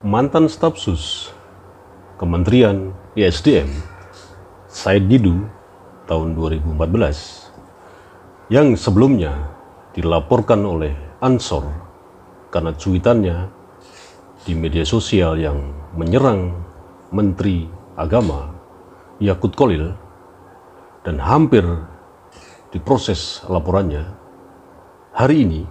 Mantan staf sus Kementerian ISDM Said Didu tahun 2014 yang sebelumnya dilaporkan oleh Ansor karena cuitannya di media sosial yang menyerang Menteri Agama Yakut Kholil dan hampir diproses laporannya, hari ini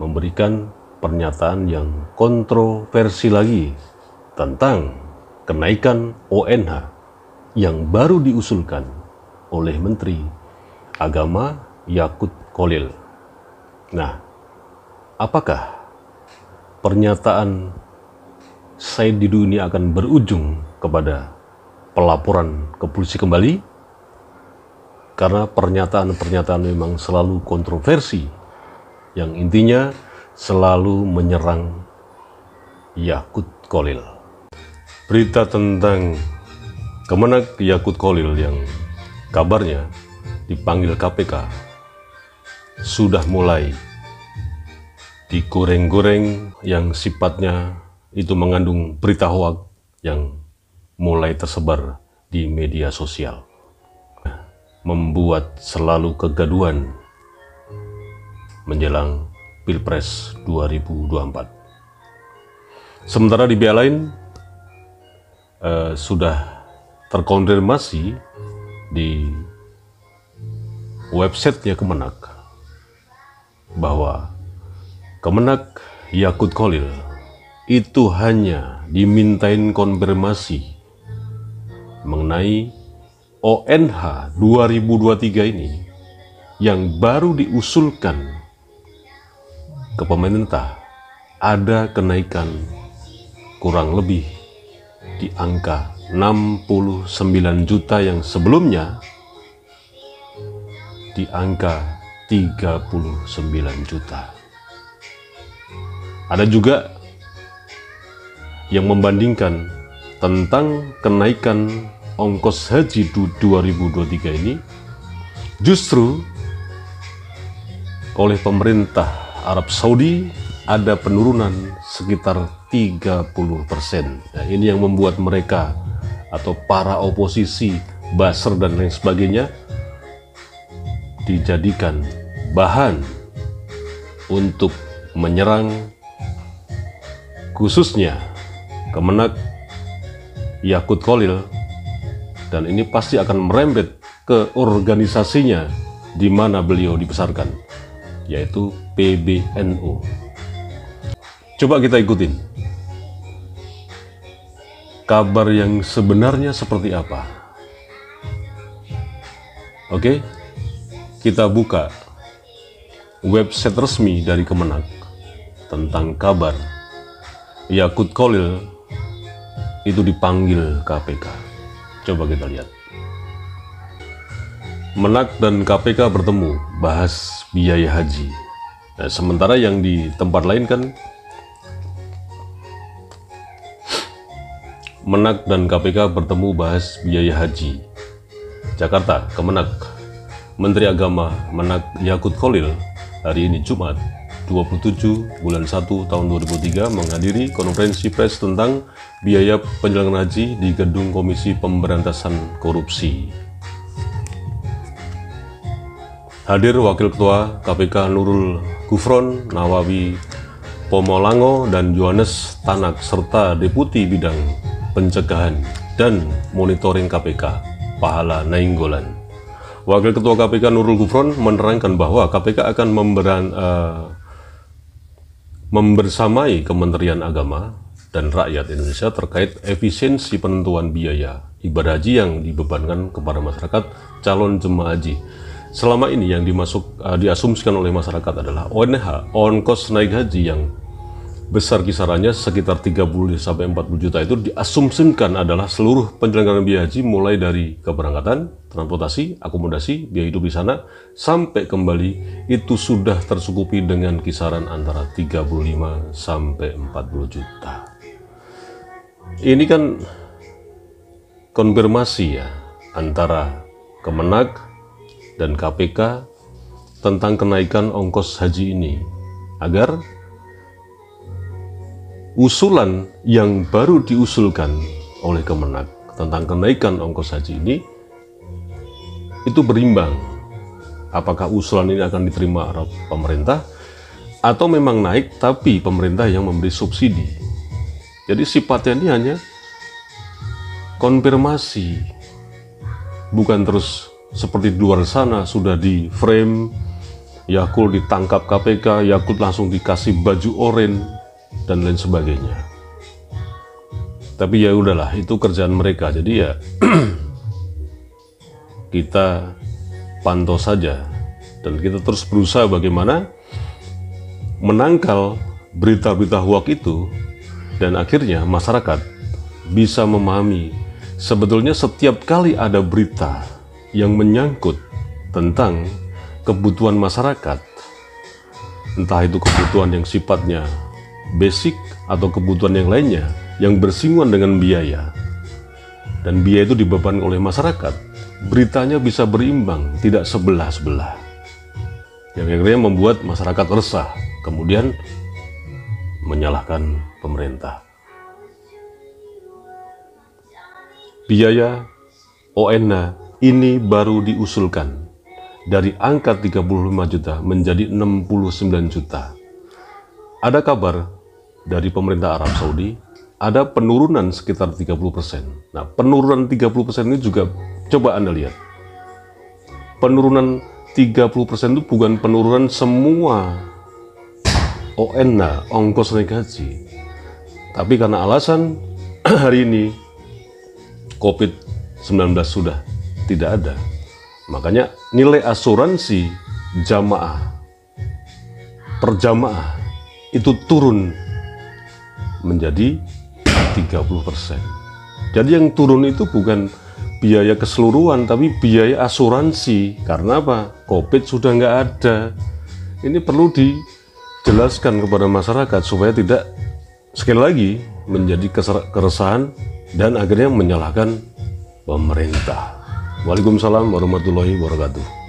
memberikan pernyataan yang kontroversi lagi tentang kenaikan ONH yang baru diusulkan oleh Menteri Agama Yakut Kholil. Nah, apakah pernyataan Said Didu ini akan berujung kepada pelaporan ke polisi kembali? Karena pernyataan-pernyataan memang selalu kontroversi, yang intinya selalu menyerang Yakut Kholil. Berita tentang Kemenak Yakut Kholil yang kabarnya dipanggil KPK sudah mulai digoreng-goreng, yang sifatnya itu mengandung berita hoak yang mulai tersebar di media sosial, membuat selalu kegaduhan menjelang Pilpres 2024. Sementara di pihak lain sudah terkonfirmasi di websitenya Kemenak bahwa Kemenak Yakut Kholil itu hanya dimintain konfirmasi mengenai ONH 2023 ini yang baru diusulkan ke pemerintah, ada kenaikan kurang lebih di angka 69 juta yang sebelumnya di angka 39 juta. Ada juga yang membandingkan tentang kenaikan ongkos haji 2023 ini justru oleh pemerintah Arab Saudi ada penurunan sekitar 30%. Nah, ini yang membuat mereka atau para oposisi, Basr dan lain sebagainya dijadikan bahan untuk menyerang khususnya Kemenak Yakut Kholil, dan ini pasti akan merembet ke organisasinya di mana beliau dibesarkan, yaitu PBNU. Coba kita ikutin kabar yang sebenarnya seperti apa. Oke, kita buka website resmi dari Kemenak tentang kabar Yakut Kholil itu dipanggil KPK. Coba kita lihat. Menak dan KPK bertemu bahas biaya haji. Nah, sementara yang di tempat lain kan Menak dan KPK bertemu bahas biaya haji. Jakarta, Kemenak. Menteri Agama Menak Yakut Kholil hari ini Jumat 27 bulan 1 tahun 2003 menghadiri konferensi pers tentang biaya penyelenggaraan haji di Gedung Komisi Pemberantasan Korupsi. Hadir Wakil Ketua KPK Nurul Gufron, Nawawi Pomolango, dan Yohanes Tanak, serta Deputi Bidang Pencegahan dan Monitoring KPK, Pahala Nainggolan. Wakil Ketua KPK Nurul Gufron menerangkan bahwa KPK akan membersamai Kementerian Agama dan rakyat Indonesia terkait efisiensi penentuan biaya ibadah haji yang dibebankan kepada masyarakat calon jemaah haji. Selama ini yang diasumsikan oleh masyarakat adalah ONH, ongkos naik haji, yang besar kisarannya sekitar 30 sampai 40 juta itu diasumsikan adalah seluruh penyelenggaraan biaya haji, mulai dari keberangkatan, transportasi, akomodasi, biaya hidup di sana sampai kembali itu sudah tercukupi dengan kisaran antara 35 sampai 40 juta. Ini kan konfirmasi ya antara Kemenak dan KPK tentang kenaikan ongkos haji ini, agar usulan yang baru diusulkan oleh Kemenak tentang kenaikan ongkos haji ini itu berimbang. Apakah usulan ini akan diterima oleh pemerintah atau memang naik tapi pemerintah yang memberi subsidi. Jadi sifatnya ini hanya konfirmasi, bukan terus seperti di luar sana sudah di frame, Yakult ditangkap KPK, Yakult langsung dikasih baju oranye dan lain sebagainya. Tapi ya udahlah, itu kerjaan mereka. Jadi ya kita pantau saja dan kita terus berusaha bagaimana menangkal berita-berita hoax itu, dan akhirnya masyarakat bisa memahami sebetulnya setiap kali ada berita yang menyangkut tentang kebutuhan masyarakat, entah itu kebutuhan yang sifatnya basic atau kebutuhan yang lainnya yang bersinggungan dengan biaya, dan biaya itu dibebankan oleh masyarakat, beritanya bisa berimbang, tidak sebelah-sebelah, yang akhirnya membuat masyarakat resah, kemudian menyalahkan pemerintah. Biaya ONH ini baru diusulkan dari angka 35 juta menjadi 69 juta. Ada kabar dari pemerintah Arab Saudi, ada penurunan sekitar 30%. Nah, penurunan 30% ini juga coba Anda lihat. Penurunan 30% itu bukan penurunan semua ONH, ongkos naik haji. Tapi karena alasan hari ini COVID-19 sudah tidak ada, makanya nilai asuransi jamaah per jamaah itu turun menjadi 30%. Jadi yang turun itu bukan biaya keseluruhan, tapi biaya asuransi. Karena apa? COVID sudah nggak ada. Ini perlu dijelaskan kepada masyarakat supaya tidak sekali lagi menjadi keresahan dan akhirnya menyalahkan pemerintah. Waalaikumsalam warahmatullahi wabarakatuh.